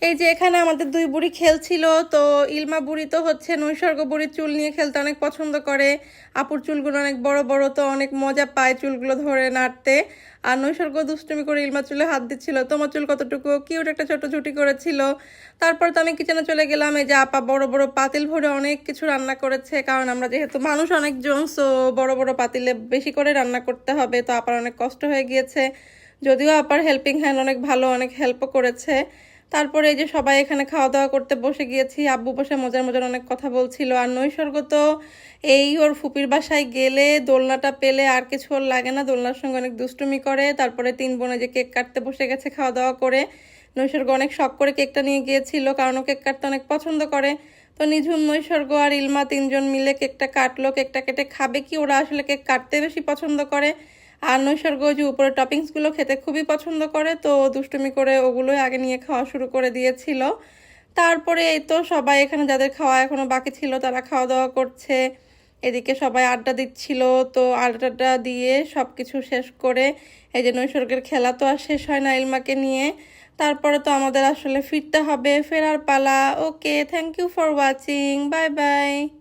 এই যে এখানে আমাদের দুই বুড়ি খেলছিল। তো ইলমা বুড়ি তো হচ্ছে নৈসর্গ বুড়ির চুল নিয়ে খেলতে অনেক পছন্দ করে। আপুর চুলগুলো অনেক বড় বড়, তো অনেক মজা পায় চুলগুলো ধরে নাড়তে। আর নৈসর্গ দুষ্টুমি করে ইলমা চুলে হাত দিচ্ছিল। তোমার চুল কতটুকু কিউট একটা ছোট ছুটি করেছিল। তারপর তো আমি কিচেনে চলে গেলাম। এই যে আপা বড় বড় পাতিল ভরে অনেক কিছু রান্না করেছে, কারণ আমরা যেহেতু মানুষ অনেকজন, সো বড় বড় পাতিলে বেশি করে রান্না করতে হবে। তো আপার অনেক কষ্ট হয়ে গিয়েছে, যদিও আপার হেল্পিং হ্যান্ড অনেক ভালো, অনেক হেল্পও করেছে। তারপরে এই যে সবাই এখানে খাওয়া দাওয়া করতে বসে গিয়েছি। আব্বু বসে মজার মজার অনেক কথা বলছিল। আর নৈসর্গ তো এই ওর ফুপির বাসায় গেলে দোলনাটা পেলে আর কিছু ওর লাগে না, দোলনার সঙ্গে অনেক দুষ্টুমি করে। তারপরে তিন বোনে যে কেক কাটতে বসে গেছে খাওয়া দাওয়া করে। নৈসর্গ অনেক শখ করে কেকটা নিয়ে গিয়েছিল, কারণ ও কেক কাটতে অনেক পছন্দ করে। তো নিঝুম, নৈসর্গ আর ইলমা তিনজন মিলে কেকটা কাটলো। কেকটা কেটে খাবে কি, ওরা আসলে কেক কাটতে বেশি পছন্দ করে। আর নৈসর্গ যে উপরে টপিংসগুলো খেতে খুবই পছন্দ করে, তো দুষ্টুমি করে ওগুলোই আগে নিয়ে খাওয়া শুরু করে দিয়েছিল। তারপরে এই তো সবাই এখানে যাদের খাওয়া এখনো বাকি ছিল তারা খাওয়া দাওয়া করছে। এদিকে সবাই আড্ডা দিচ্ছিল। তো আড্ডাটা দিয়ে সব কিছু শেষ করে এই যে নৈসর্গের খেলা তো আর শেষ হয় না ইলমাকে নিয়ে। তারপরে তো আমাদের আসলে ফিরতে হবে, ফেরার পালা। Okay, thank you for watching, bye by.